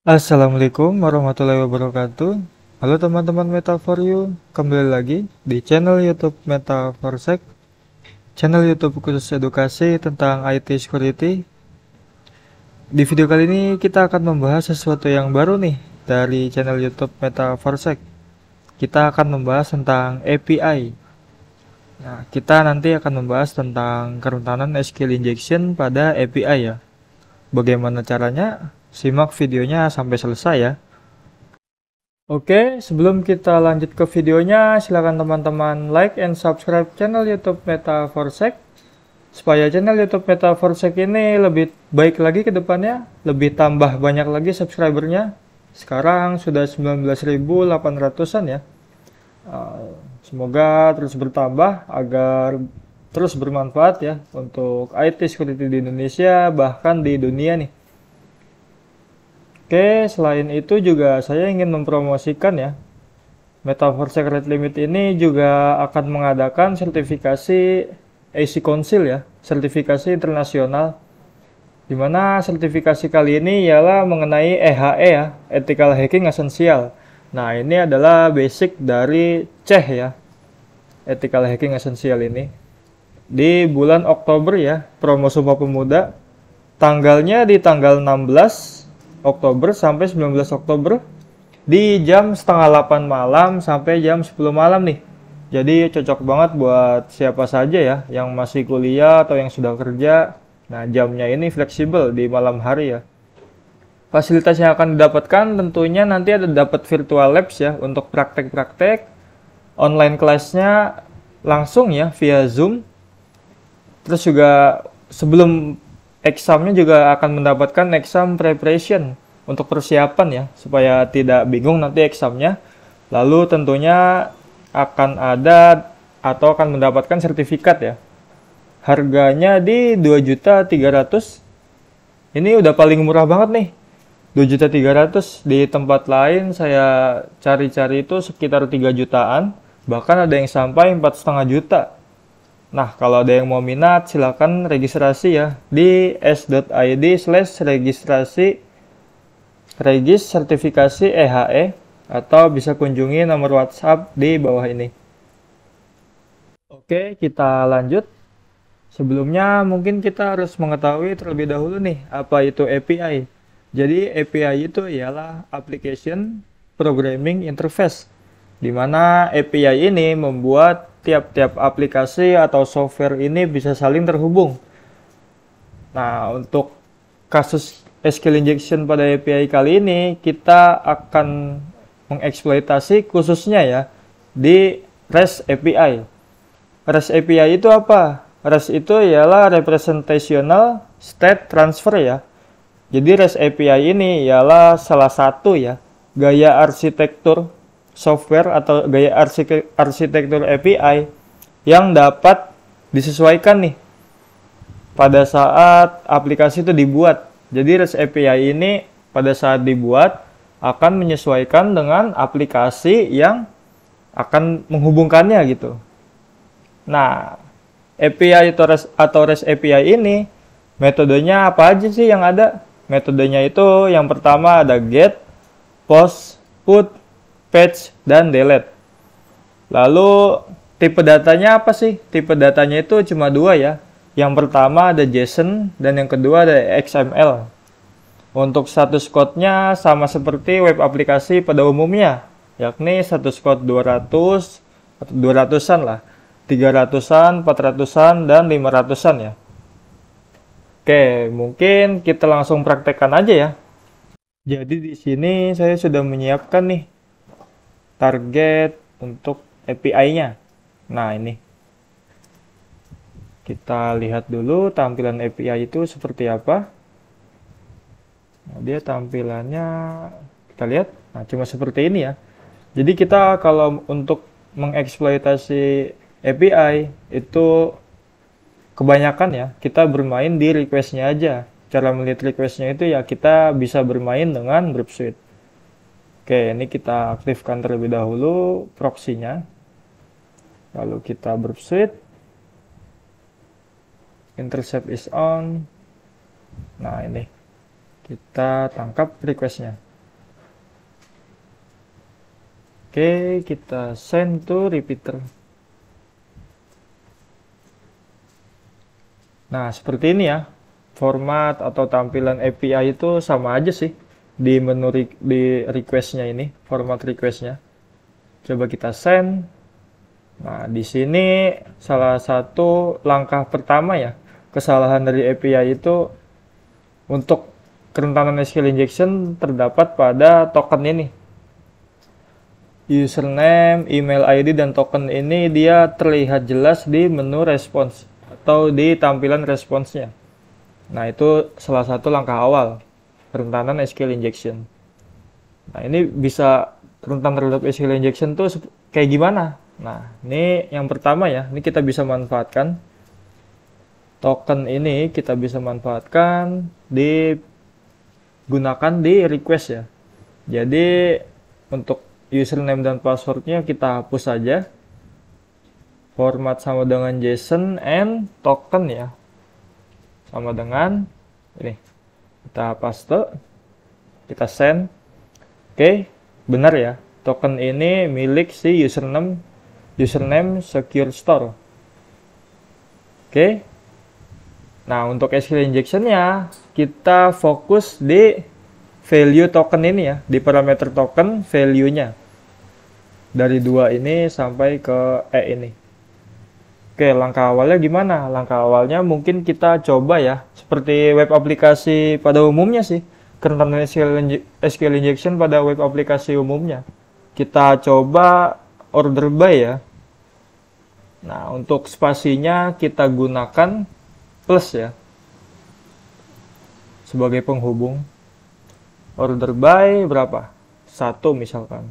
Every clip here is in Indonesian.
Assalamualaikum warahmatullahi wabarakatuh. Halo teman-teman Meta for You, kembali lagi di channel YouTube Meta for Sec, channel YouTube khusus edukasi tentang IT security. Di video kali ini kita akan membahas sesuatu yang baru nih dari channel YouTube Meta for Sec. Kita akan membahas tentang API. Nah, kita nanti akan membahas tentang kerentanan SQL injection pada API ya. Bagaimana caranya? Simak videonya sampai selesai ya. Oke, sebelum kita lanjut ke videonya, silakan teman-teman like and subscribe channel YouTube Meta for Sec supaya channel YouTube Meta for Sec ini lebih baik lagi ke depannya, lebih tambah banyak lagi subscribernya. Sekarang sudah 19.800-an ya. Semoga terus bertambah agar terus bermanfaat ya untuk IT security di Indonesia bahkan di dunia nih. Oke, selain itu juga saya ingin mempromosikan ya, Metaverse Secret Limit ini juga akan mengadakan sertifikasi AC Council ya, sertifikasi internasional, di mana sertifikasi kali ini ialah mengenai EHE ya, Ethical Hacking Essential. Nah, ini adalah basic dari CEH ya, Ethical Hacking Essential ini. Di bulan Oktober ya, promo Sumpah Pemuda, tanggalnya di tanggal 16 Oktober sampai 19 Oktober di jam setengah 8 malam sampai jam 10 malam nih. Jadi cocok banget buat siapa saja ya yang masih kuliah atau yang sudah kerja. Nah, jamnya ini fleksibel di malam hari ya. Fasilitas yang akan didapatkan tentunya nanti ada dapat virtual labs ya untuk praktek-praktek. Online kelasnya langsung ya via Zoom. Terus juga sebelum examnya juga akan mendapatkan exam preparation untuk persiapan ya, supaya tidak bingung nanti examnya. Lalu tentunya akan ada atau akan mendapatkan sertifikat ya. Harganya di 2.300.000. Ini udah paling murah banget nih. 2.300.000. Di tempat lain saya cari-cari itu sekitar 3 jutaan, bahkan ada yang sampai 4,5 juta. Nah, kalau ada yang mau minat, silakan registrasi ya di s.id/registrasi regis sertifikasi EHE atau bisa kunjungi nomor WhatsApp di bawah ini. Oke, kita lanjut. Sebelumnya mungkin kita harus mengetahui terlebih dahulu nih apa itu API. Jadi API itu ialah Application Programming Interface, di mana API ini membuat tiap-tiap aplikasi atau software ini bisa saling terhubung. Nah, untuk kasus SQL injection pada API kali ini, kita akan mengeksploitasi khususnya ya di REST API. REST API itu apa? REST itu ialah Representational State Transfer ya. Jadi REST API ini ialah salah satu ya gaya arsitektur software atau gaya arsitektur API yang dapat disesuaikan nih pada saat aplikasi itu dibuat. Jadi REST API ini pada saat dibuat akan menyesuaikan dengan aplikasi yang akan menghubungkannya gitu. Nah, API atau REST API ini metodenya apa aja sih yang ada? Metodenya itu yang pertama ada get, post, put, fetch, dan delete. Lalu tipe datanya apa sih? Tipe datanya itu cuma dua ya. Yang pertama ada JSON dan yang kedua ada XML. Untuk status code-nya sama seperti web aplikasi pada umumnya, yakni status code 200 atau 200-an lah. 300-an, 400-an, dan 500-an ya. Oke, mungkin kita langsung praktekkan aja ya. Jadi di sini saya sudah menyiapkan nih target untuk API-nya. Nah, ini. Kita lihat dulu tampilan API itu seperti apa. Nah, dia tampilannya kita lihat. Nah, cuma seperti ini ya. Jadi kita kalau untuk mengeksploitasi API itu kebanyakan ya, kita bermain di request-nya aja. Cara melihat request-nya itu ya kita bisa bermain dengan Burp Suite. Oke, ini kita aktifkan terlebih dahulu proxy-nya. Lalu kita Burp Suite. Intercept is on. Nah, ini. Kita tangkap request-nya. Oke, kita send to repeater. Nah, seperti ini ya. Format atau tampilan API itu sama aja sih di menu di request-nya ini, format request-nya. Coba kita send. Nah, di sini salah satu langkah pertama ya, kesalahan dari API itu untuk kerentanan SQL injection terdapat pada token ini. Username, email ID, dan token ini dia terlihat jelas di menu response atau di tampilan responsnya. Nah, itu salah satu langkah awal kerentanan SQL injection. Nah, ini bisa rentan terhadap SQL injection tuh kayak gimana? Nah, ini yang pertama ya, ini kita bisa manfaatkan token ini, kita bisa manfaatkan digunakan di request ya. Jadi untuk username dan passwordnya kita hapus saja. Format sama dengan JSON and token ya. Sama dengan ini. Kita paste, kita send. Oke, benar ya. Token ini milik si username secure store. Oke. Nah, untuk SQL injection-nya kita fokus di value token ini ya, di parameter token value-nya. Dari 2 ini sampai ke E ini. Oke, langkah awalnya gimana? Langkah awalnya mungkin kita coba ya, seperti web aplikasi pada umumnya sih. Kerentanan SQL injection pada web aplikasi umumnya. Kita coba order by ya. Nah, untuk spasinya kita gunakan plus ya. Sebagai penghubung. Order by berapa? 1 misalkan.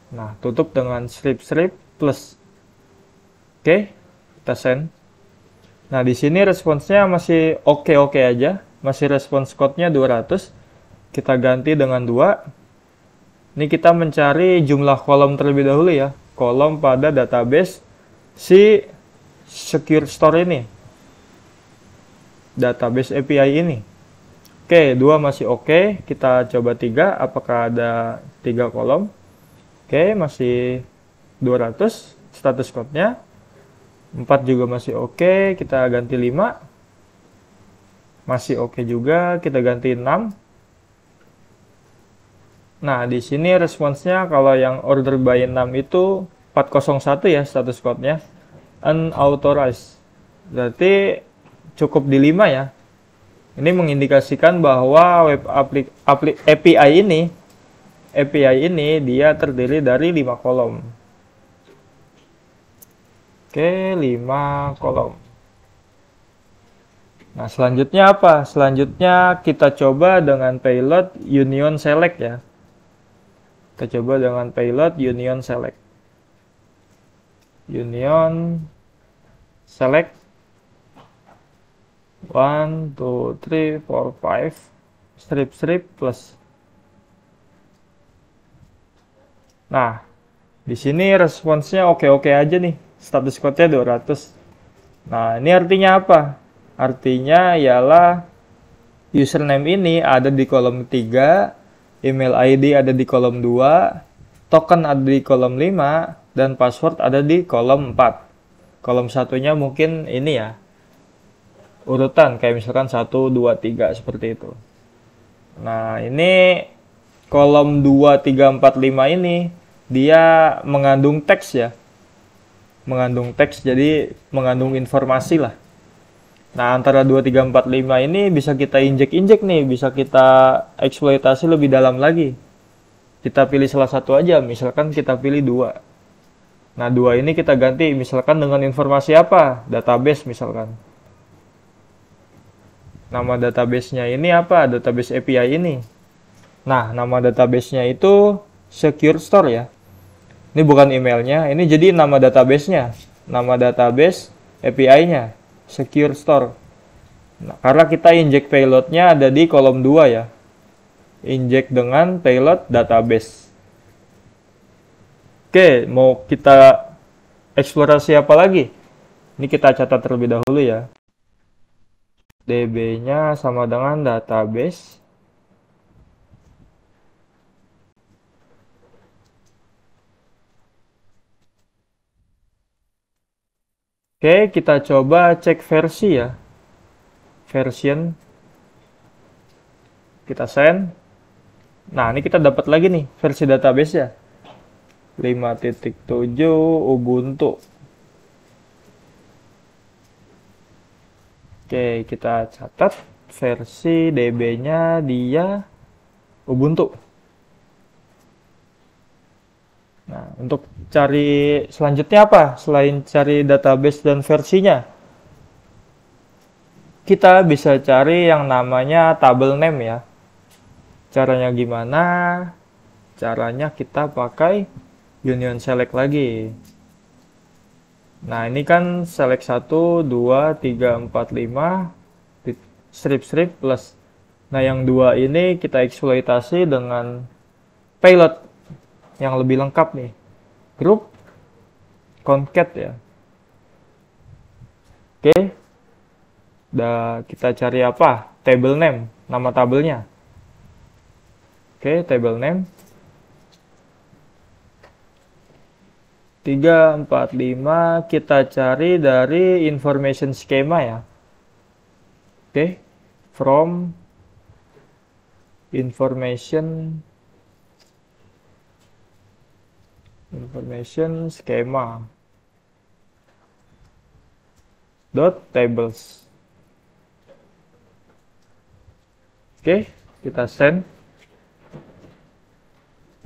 Nah, tutup dengan strip plus. Oke, kita send. Nah, di sini responsnya masih oke-oke aja. Masih respons code-nya 200. Kita ganti dengan 2. Ini kita mencari jumlah kolom terlebih dahulu ya. Kolom pada database si secure store ini. Database API ini. Oke, 2 masih oke. Kita coba 3. Apakah ada 3 kolom? Oke, masih 200 status code-nya. 4 juga masih oke. Kita ganti 5. Masih oke juga. Kita ganti 6. Nah, di sini responsnya kalau yang order by 6 itu 401 ya status code-nya. Unauthorized. Berarti cukup di 5 ya. Ini mengindikasikan bahwa API ini dia terdiri dari 5 kolom. Oke, 5 kolom. Nah, selanjutnya apa? Selanjutnya kita coba dengan payload union select ya. Kita coba dengan payload union select. Union select 1, 2, 3, 4, 5 strip plus. Nah, di sini responsnya oke-oke aja nih. Status code-nya 200. Nah, ini artinya apa? Artinya ialah username ini ada di kolom 3, email ID ada di kolom 2, token ada di kolom 5, dan password ada di kolom 4. Kolom satunya mungkin ini ya, urutan kayak misalkan 1, 2, 3 seperti itu. Nah, ini kolom 2, 3, 4, 5 ini dia mengandung teks ya. Mengandung teks, jadi mengandung informasi lah. Nah, antara 2, 3, 4, 5 ini bisa kita injek-injek nih, bisa kita eksploitasi lebih dalam lagi. Kita pilih salah satu aja, misalkan kita pilih 2. Nah, 2 ini kita ganti misalkan dengan informasi apa? Database misalkan. Nama database-nya ini apa? Database API ini. Nah, nama database-nya itu secure store ya. Ini bukan emailnya, ini jadi nama database-nya. Nama database API-nya, secure store. Nah, karena kita inject payload-nya ada di kolom 2 ya. Inject dengan payload database. Oke, mau kita eksplorasi apa lagi? Ini kita catat terlebih dahulu ya. DB-nya sama dengan database. Oke, kita coba cek versi ya. Version. Kita send. Nah, ini kita dapat lagi nih versi database ya. 5.7 Ubuntu. Oke, kita catat versi DB-nya dia Ubuntu. Nah, untuk cari selanjutnya apa? Selain cari database dan versinya, kita bisa cari yang namanya table name ya. Caranya gimana? Caranya kita pakai union select lagi. Nah, ini kan select 1, 2, 3, 4, 5, strip plus. Nah, yang dua ini kita eksploitasi dengan payload yang lebih lengkap nih. Group concat ya. Oke. Kita cari apa? Table name, nama tabelnya. Oke, table name. 3, 4, 5 kita cari dari information schema ya. Oke. From information schema dot tables. Oke, kita send.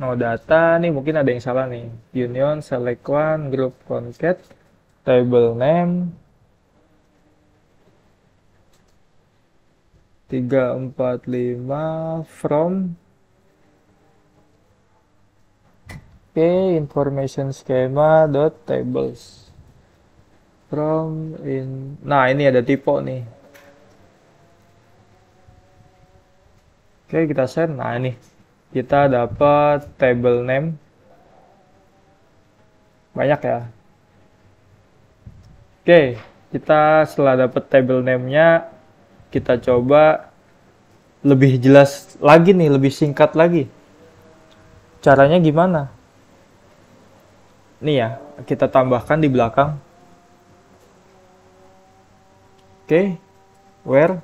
No data nih, mungkin ada yang salah nih. Union select one group concat table name 3, 4, 5 from. Oke, information schema dot tables from in. Nah, ini ada tipe nih. Oke, kita send. Nah, ini kita dapat table name banyak ya. Oke, kita setelah dapat table name-nya, kita coba lebih jelas lagi nih, lebih singkat lagi. Caranya gimana? Nih ya, kita tambahkan di belakang. Oke, where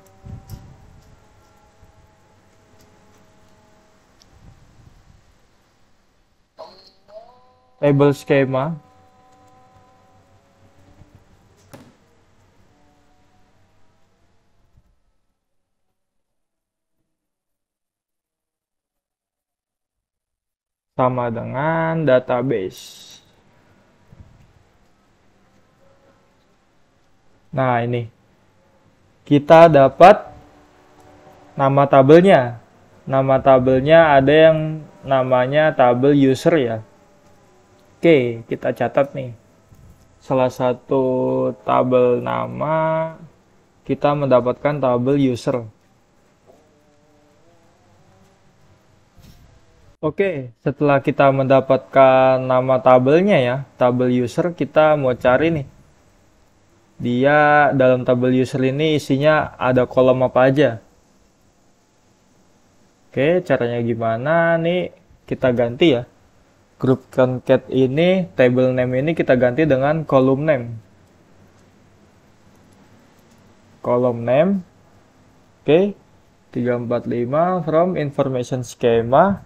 table schema sama dengan database. Nah, ini kita dapat nama tabelnya. Nama tabelnya ada yang namanya tabel user ya. Oke, kita catat nih. Salah satu tabel nama, kita mendapatkan tabel user. Oke, setelah kita mendapatkan nama tabelnya ya, tabel user, kita mau cari nih. Dia dalam tabel user ini isinya ada kolom apa aja. Oke, caranya gimana nih? Kita ganti ya. Group concat ini, table name ini kita ganti dengan column name. Column name. Oke, 3, 4, 5 from information schema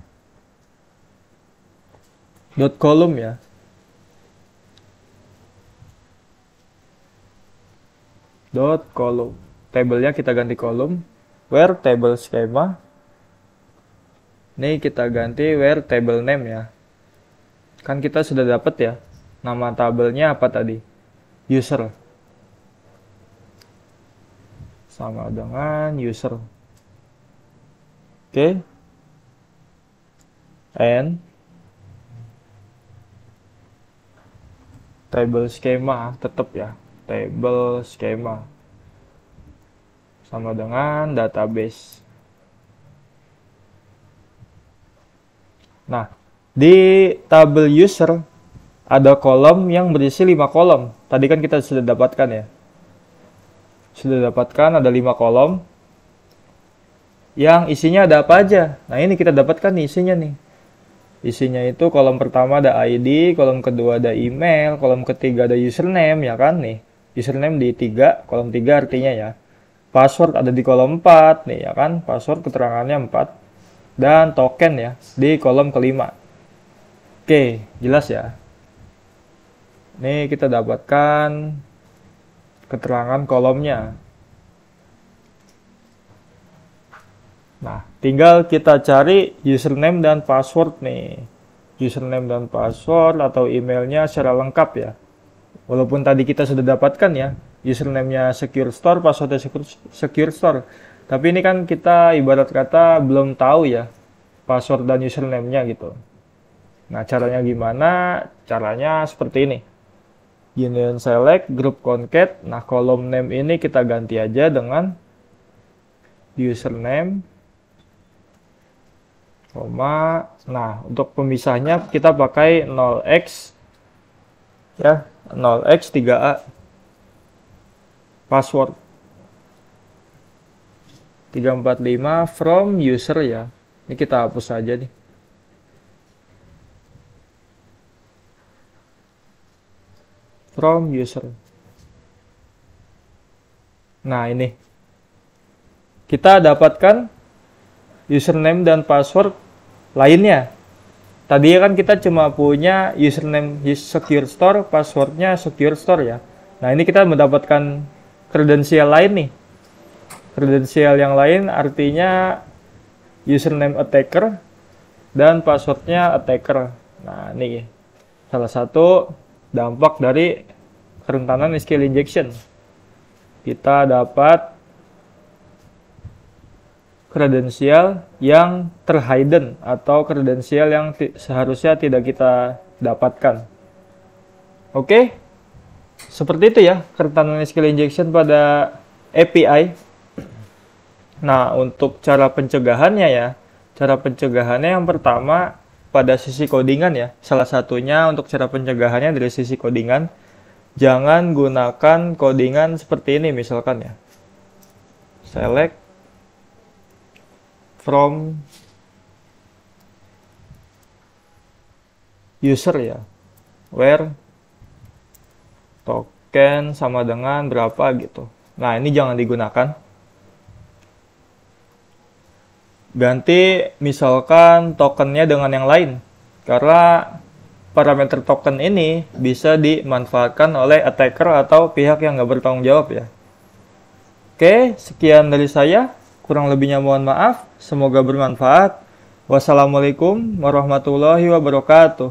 dot column ya. Dot column. Tabelnya kita ganti column. Where table schema. Nih kita ganti where table name ya. Kan kita sudah dapat ya. Nama tabelnya apa tadi? User. Sama dengan user. Oke. And table schema tetap ya. Table schema sama dengan database. Nah, di tabel user ada kolom yang berisi 5 kolom. Tadi kan kita sudah dapatkan ya. Sudah dapatkan ada 5 kolom yang isinya ada apa aja. Nah, ini kita dapatkan nih isinya nih. Isinya itu kolom pertama ada ID, kolom kedua ada email, kolom ketiga ada username ya kan nih. Username di 3, kolom 3 artinya ya. Password ada di kolom 4 nih ya kan. Password keterangannya 4. Dan token ya di kolom kelima. Oke, jelas ya. Ini kita dapatkan keterangan kolomnya. Nah, tinggal kita cari username dan password nih. Username dan password atau emailnya secara lengkap ya. Walaupun tadi kita sudah dapatkan ya, username-nya secure store, passwordnya secure store. Tapi ini kan kita ibarat kata belum tahu ya password dan username-nya gitu. Nah, caranya gimana? Caranya seperti ini. Union select, group concat. Nah, kolom name ini kita ganti aja dengan username, koma. Nah, untuk pemisahnya kita pakai 0x ya, 0x 3a. Password 345 from user ya. Ini kita hapus aja nih. From user. Nah, ini kita dapatkan username dan password lainnya. Tadi kan kita cuma punya username secure store, passwordnya secure store ya. Nah, ini kita mendapatkan kredensial lain nih. Kredensial yang lain artinya username attacker dan passwordnya attacker. Nah, ini salah satu dampak dari kerentanan SQL injection. Kita dapat kredensial yang terhidden atau kredensial yang seharusnya tidak kita dapatkan. Oke, seperti itu ya kerentanan SQL injection pada API. Nah, untuk cara pencegahannya ya, cara pencegahannya yang pertama pada sisi codingan ya. Salah satunya untuk cara pencegahannya dari sisi codingan, jangan gunakan codingan seperti ini misalkan ya. Select from user ya, where token sama dengan berapa gitu. Nah, ini jangan digunakan. Ganti misalkan tokennya dengan yang lain, karena parameter token ini bisa dimanfaatkan oleh attacker atau pihak yang nggak bertanggung jawab ya. Oke, sekian dari saya. Kurang lebihnya mohon maaf. Semoga bermanfaat. Wassalamualaikum warahmatullahi wabarakatuh.